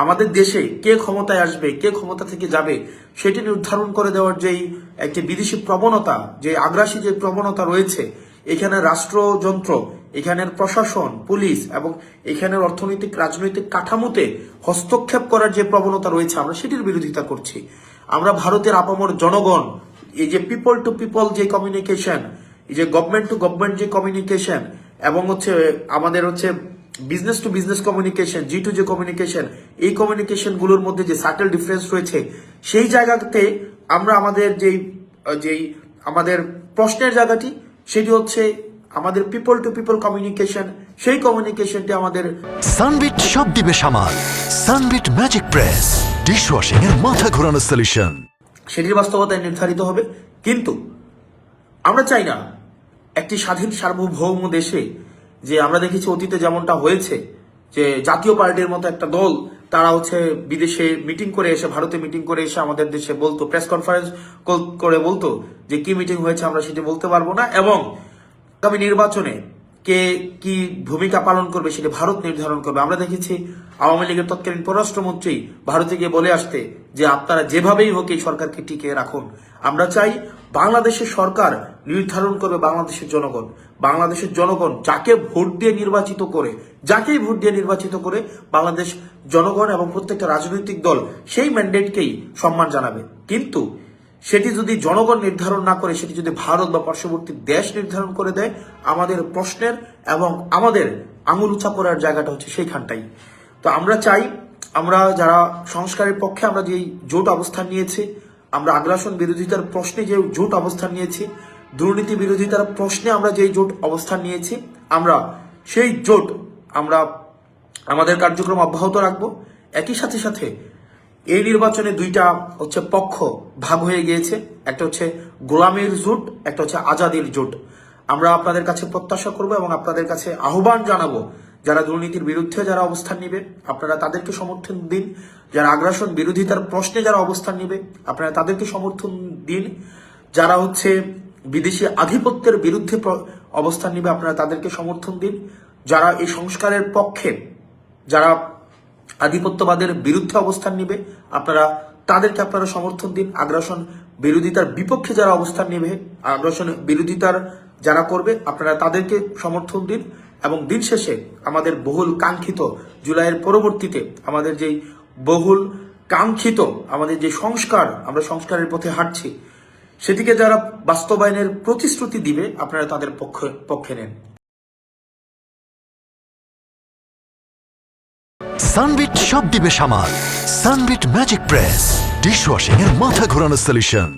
আমাদের দেশে কে ক্ষমতায় আসবে, কে ক্ষমতা থেকে যাবে, সেটি নির্ধারণ করে দেওয়ার যেই একটি বিদেশি প্রবণতা, যে আগ্রাসী যে প্রবণতা রয়েছে, এখানে রাষ্ট্রযন্ত্র, এখানের প্রশাসন, পুলিশ এবং এখানের অর্থনৈতিক রাজনৈতিক কাঠামোতে হস্তক্ষেপ করার যে প্রবণতা রয়েছে, আমরা সেটির বিরোধিতা করছি। আমরা ভারতের আপামর জনগণ, এই যে পিপল টু পিপল যে কমিউনিকেশন, এই যে গভর্নমেন্ট টু গভর্নমেন্ট যে কমিউনিকেশন, এবং আমাদের business to business communication, G to যে কমিউনিকেশন, এই কমিউনিকেশন গুলোর মধ্যে যে সাটেল ডিফারেন্স রয়েছে, সেই জায়গাতে আমরা আমাদের যেই আমাদের প্রশ্নের জায়গাটি, সেটি হচ্ছে আমাদের পিপল টু পিপল কমিউনিকেশন, সেই কমিউনিকেশনটি আমাদের। সানবিট সব দিবে সামাল। সানবিট ম্যাজিক প্রেস ডিশওয়াশিং এর মাথা ঘোরানো সলিউশন, সেটির বাস্তবতায় নির্ধারিত হবে। কিন্তু আমরা চাই না একটি স্বাধীন সার্বভৌম দেশে, যে আমরা দেখেছি অতীতে যেমনটা হয়েছে, যে জাতীয় পার্টির মতো একটা দল তারা বিদেশে মিটিং করে এসে, ভারতে মিটিং করে এসে আমাদের দেশে বলতো, প্রেস কনফারেন্স করে বলতো যে কি মিটিং হয়েছে আমরা সেটি বলতে পারবো না, এবং আগামী নির্বাচনে কে কি ভূমিকা পালন করবে সেটি ভারত নির্ধারণ করবে। আমরা দেখেছি আওয়ামী লীগের তৎকালীন পররাষ্ট্রমন্ত্রী ভারতে গিয়ে বলে আসতে যে আপনারা যেভাবেই হোক এই সরকারকে টিকিয়ে রাখুন। আমরা চাই বাংলাদেশের সরকার নির্ধারণ করবে বাংলাদেশের জনগণ। বাংলাদেশের জনগণ যাকে ভোট দিয়ে নির্বাচিত করে, যাকেই ভোট দিয়ে নির্বাচিত করে, বাংলাদেশ জনগণ এবং প্রত্যেকটা রাজনৈতিক দল সেই ম্যান্ডেটকেই সম্মান জানাবে। কিন্তু সেটি যদি জনগণ নির্ধারণ না করে, সেটি যদি ভারত বা পার্শ্ববর্তী দেশ নির্ধারণ করে দেয়, আমাদের প্রশ্নের এবং আমাদের আঙুল উঁচা করার জায়গাটা হচ্ছে সেইখানটাই। তো আমরা চাই, আমরা যারা সংস্কারের পক্ষে আমরা যেই জোট অবস্থান নিয়েছি, আমরা আগ্রাসন বিরোধিতার প্রশ্নে যে জোট অবস্থান নিয়েছি, দুর্নীতি বিরোধিতার প্রশ্নে আমরা যেই জোট অবস্থান নিয়েছি, আমরা সেই জোট আমরা আমাদের কার্যক্রম অব্যাহত রাখবো। একই সাথে সাথে এই নির্বাচনে দুইটা পক্ষ ভাগ হয়ে গিয়েছে, একটা গোলামীর জোট, একটা আজাদির জোট। আমরা আপনাদের কাছে প্রত্যাশা করব এবং আপনাদের কাছে আহ্বান জানাবো, যারা দুর্নীতির বিরুদ্ধে যারা অবস্থান নিবে আপনারা তাদেরকে সমর্থন দিন, যারা আগ্রাসন বিরোধিতার প্রশ্নে যারা অবস্থান নিবে আপনারা তাদেরকে সমর্থন দিন, যারা বিদেশি আধিপত্যের বিরুদ্ধে অবস্থান নিবে আপনারা তাদেরকে সমর্থন দিন, যারা এই সংস্কারের পক্ষে, যারা আধিপত্যবাদের বিরুদ্ধে অবস্থান নিবে তাদেরকে আপনারা সমর্থন দিন। আগ্রাসন বিরোধিতার বিপক্ষে যারা অবস্থান নেবে, আগ্রাসন বিরোধিতার যারা করবে আপনারা তাদেরকে সমর্থন দিন। এবং দিন শেষে আমাদের বহুল কাঙ্ক্ষিত জুলাইয়ের পরবর্তীতে আমাদের যেই বহুল কাঙ্ক্ষিত আমাদের যে সংস্কার, আমরা সংস্কারের পথে হাঁটছি, সেটিকে যারা বাস্তবায়নের প্রতিশ্রুতি দিবে আপনারা তাদের পক্ষে নেন। সানবিট সব দিবে সামাল। সানবিট ম্যাজিক প্রেস ডিশওয়াশিং এর মাথা ঘোরানো সলিউশন।